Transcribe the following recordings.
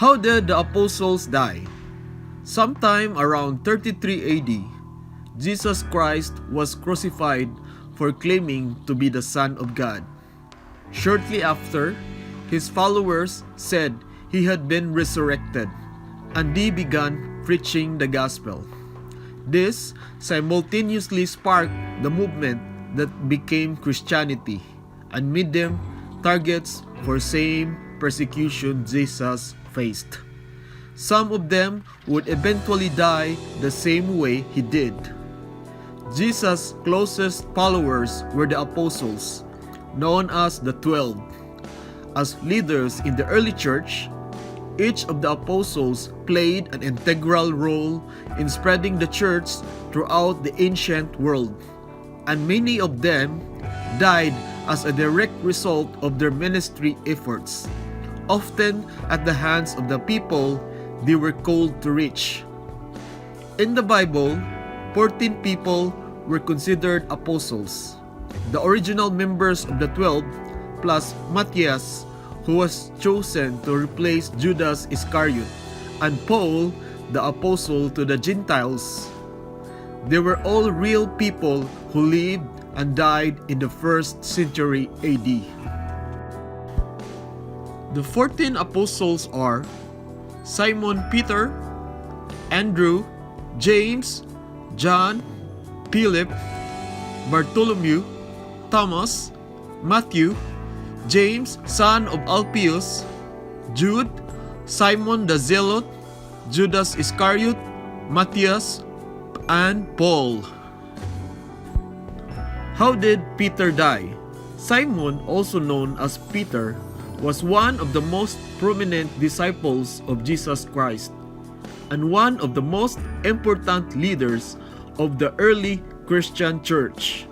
How did the apostles die? Sometime around 33 AD, Jesus Christ was crucified for claiming to be the Son of God. Shortly after, his followers said he had been resurrected, and they began preaching the gospel. This simultaneously sparked the movement that became Christianity and made them targets for same persecution Jesus faced. Some of them would eventually die the same way he did. Jesus' closest followers were the apostles, known as the 12. As leaders in the early church, each of the apostles played an integral role in spreading the church throughout the ancient world, and many of them died as a direct result of their ministry efforts, often at the hands of the people they were called to reach. In the Bible, 14 people were considered apostles. The original members of the 12, plus Matthias, who was chosen to replace Judas Iscariot, and Paul, the apostle to the Gentiles. They were all real people who lived and died in the 1st century AD. The 14 apostles are Simon Peter, Andrew, James, John, Philip, Bartholomew, Thomas, Matthew, James, son of Alphaeus, Jude, Simon the Zealot, Judas Iscariot, Matthias, and Paul. How did Peter die? Simon, also known as Peter, was one of the most prominent disciples of Jesus Christ and one of the most important leaders of the early Christian church.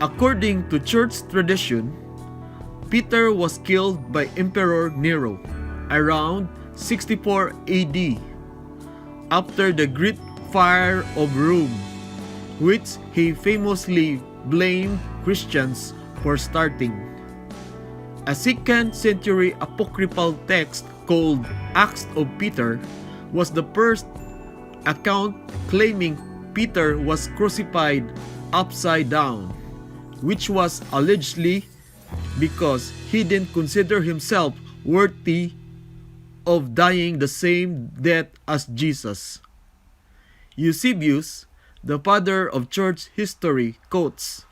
According to church tradition, Peter was killed by Emperor Nero around 64 AD after the Great Fire of Rome, which he famously blamed Christians for starting. A 2nd century apocryphal text called Acts of Peter was the first account claiming Peter was crucified upside down, which was allegedly because he didn't consider himself worthy of dying the same death as Jesus. Eusebius, the father of church history, quotes,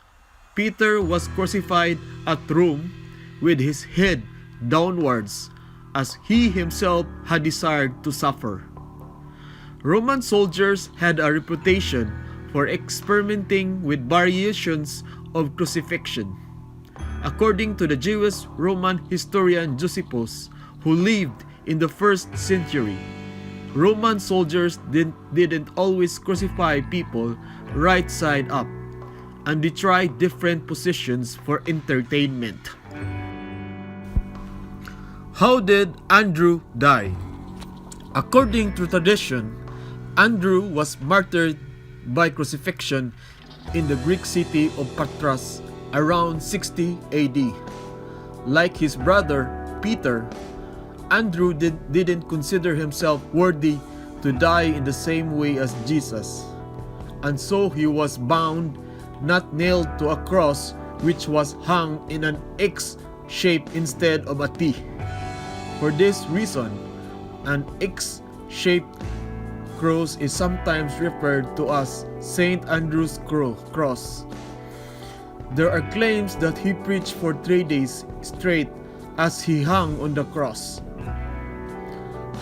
"Peter was crucified at Rome with his head downwards, as he himself had desired to suffer." Roman soldiers had a reputation for experimenting with variations of crucifixion. According to the Jewish Roman historian Josephus, who lived in the 1st century, Roman soldiers didn't always crucify people right side up, and they tried different positions for entertainment. How did Andrew die? According to tradition, Andrew was martyred by crucifixion in the Greek city of Patras around 60 AD. Like his brother Peter, Andrew didn't consider himself worthy to die in the same way as Jesus, and so he was bound, not nailed to a cross which was hung in an X shape instead of a T. For this reason, an X-shaped cross is sometimes referred to as St. Andrew's Cross. There are claims that he preached for 3 days straight as he hung on the cross.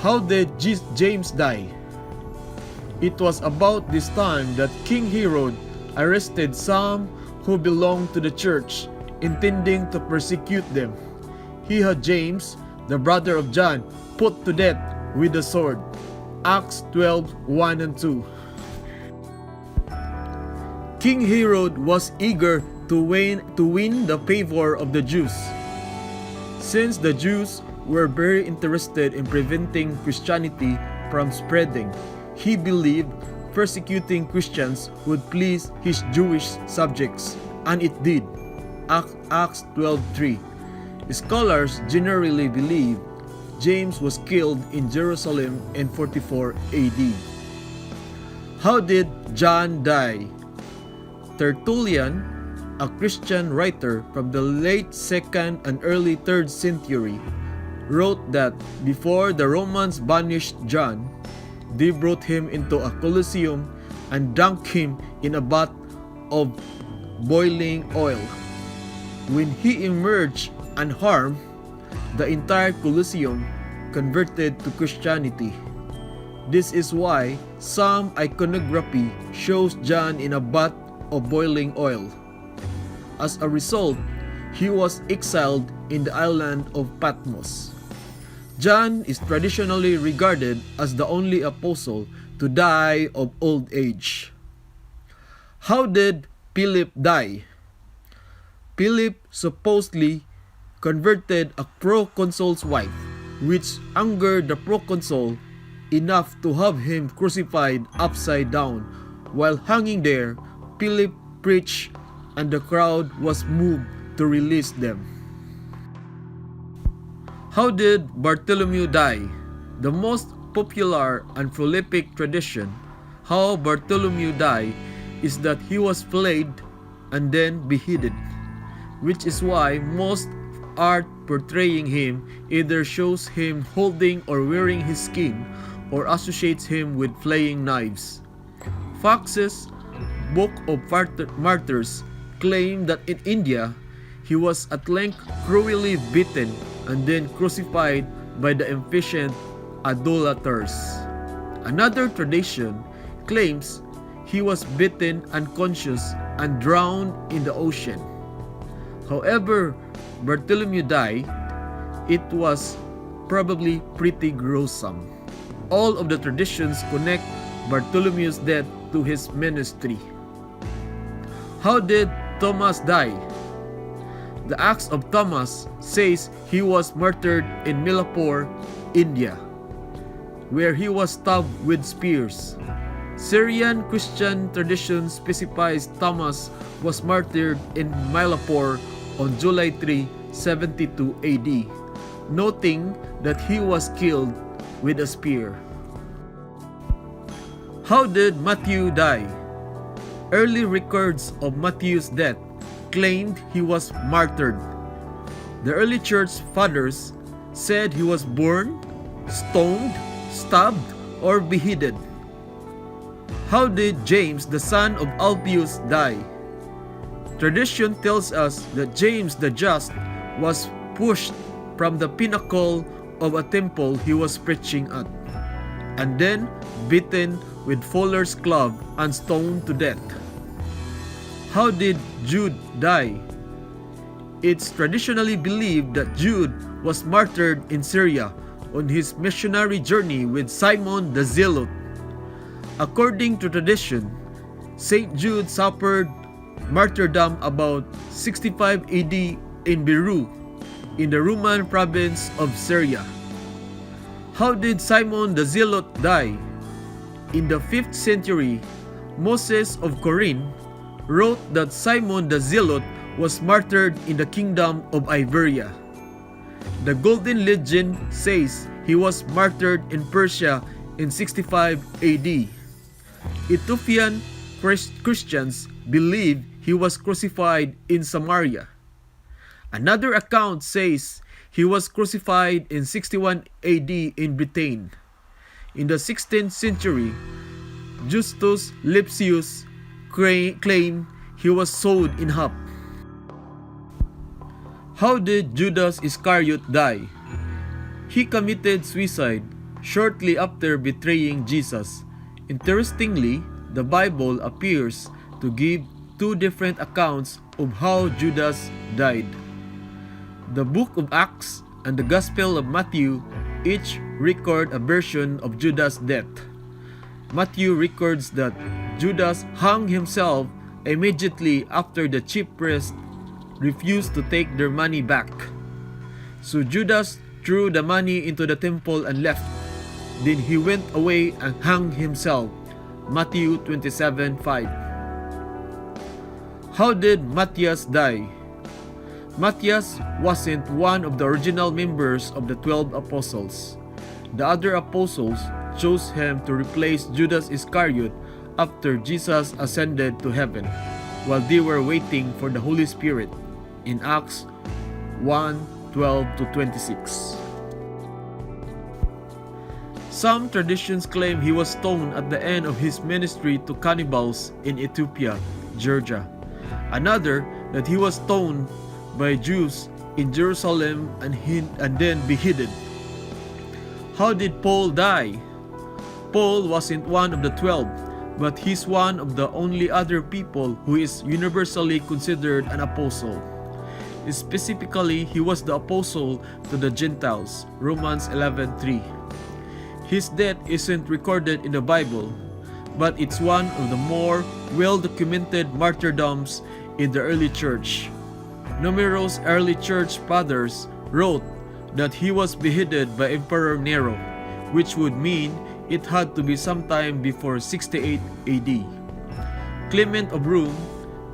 How did James die? It was about this time that King Herod arrested some who belonged to the church, intending to persecute them. He had James, the brother of John, put to death with the sword. Acts 12:1 and 2. King Herod was eager to win the favor of the Jews. Since the Jews were very interested in preventing Christianity from spreading, he believed persecuting Christians would please his Jewish subjects, and it did. Acts 12:3. Scholars generally believe James was killed in Jerusalem in 44 AD. How did John die? Tertullian, a Christian writer from the late 2nd and early 3rd century, wrote that before the Romans banished John, they brought him into a Colosseum and dunked him in a bath of boiling oil. When he emerged unharmed, the entire Colosseum converted to Christianity. This is why some iconography shows John in a bath of boiling oil. As a result, he was exiled in the island of Patmos. John is traditionally regarded as the only apostle to die of old age. How did Philip die? Philip supposedly converted a proconsul's wife, which angered the proconsul enough to have him crucified upside down. While hanging there, Philip preached and the crowd was moved to release them. How did Bartholomew die? The most popular and prolific tradition how Bartholomew died is that he was flayed and then beheaded, which is why most art portraying him either shows him holding or wearing his skin or associates him with flaying knives. Fox's Book of Martyrs claim that in India, he was at length cruelly beaten and then crucified by the impatient idolaters. Another tradition claims he was beaten unconscious and drowned in the ocean. However Bartholomew died, it was probably pretty gruesome. All of the traditions connect Bartholomew's death to his ministry. How did Thomas die? The Acts of Thomas says he was martyred in Milapur, India, where he was stabbed with spears. Syrian Christian tradition specifies Thomas was martyred in Milapur on July 3, 72 AD, noting that he was killed with a spear. How did Matthew die? Early records of Matthew's death claimed he was martyred. The early church fathers said he was burned, stoned, stabbed, or beheaded. How did James, the son of Alphaeus, die? Tradition tells us that James the Just was pushed from the pinnacle of a temple he was preaching at, and then beaten with fuller's club and stoned to death. How did Jude die? It's traditionally believed that Jude was martyred in Syria on his missionary journey with Simon the Zealot. According to tradition, Saint Jude suffered martyrdom about 65 AD in Beirut, in the Roman province of Syria. How did Simon the Zealot die? In the 5th century, Moses of Corinth wrote that Simon the Zealot was martyred in the kingdom of Iberia. The Golden Legend says he was martyred in Persia in 65 AD. Ethiopian Christians believe he was crucified in Samaria. Another account says he was crucified in 61 AD in Britain. In the 16th century, Justus Lipsius claimed he was sawed in half. How did Judas Iscariot die? He committed suicide shortly after betraying Jesus. Interestingly, the Bible appears to give two different accounts of how Judas died. The book of Acts and the Gospel of Matthew each record a version of Judas' death. Matthew records that Judas hung himself immediately after the chief priests refused to take their money back. So Judas threw the money into the temple and left. Then he went away and hung himself. Matthew 27:5. How did Matthias die? Matthias wasn't one of the original members of the 12 apostles. The other apostles chose him to replace Judas Iscariot after Jesus ascended to heaven, while they were waiting for the Holy Spirit in Acts 1:12-26. Some traditions claim he was stoned at the end of his ministry to cannibals in Ethiopia, Georgia. Another that he was stoned by Jews in Jerusalem and then beheaded. How did Paul die? Paul wasn't one of the 12, but he's one of the only other people who is universally considered an apostle. Specifically, he was the apostle to the Gentiles, Romans 11:3. His death isn't recorded in the Bible, but it's one of the more well-documented martyrdoms in the early church. Numerous early church fathers wrote that he was beheaded by Emperor Nero, which would mean it had to be sometime before 68 AD. Clement of Rome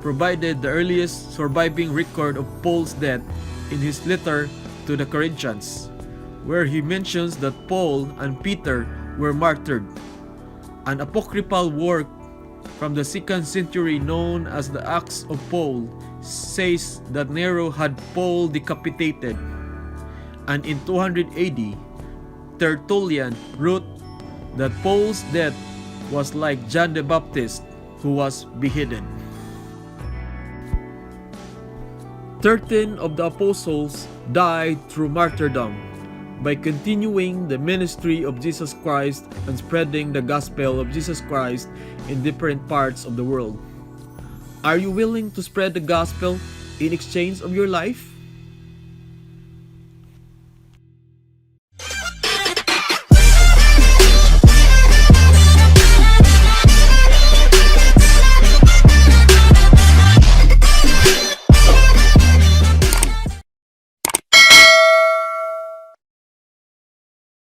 provided the earliest surviving record of Paul's death in his letter to the Corinthians, where he mentions that Paul and Peter were martyred. An apocryphal work from the 2nd century known as the Acts of Paul says that Nero had Paul decapitated, and in 200 AD, Tertullian wrote that Paul's death was like John the Baptist, who was beheaded. 13 of the apostles died through martyrdom by continuing the ministry of Jesus Christ and spreading the gospel of Jesus Christ in different parts of the world. Are you willing to spread the gospel in exchange of your life?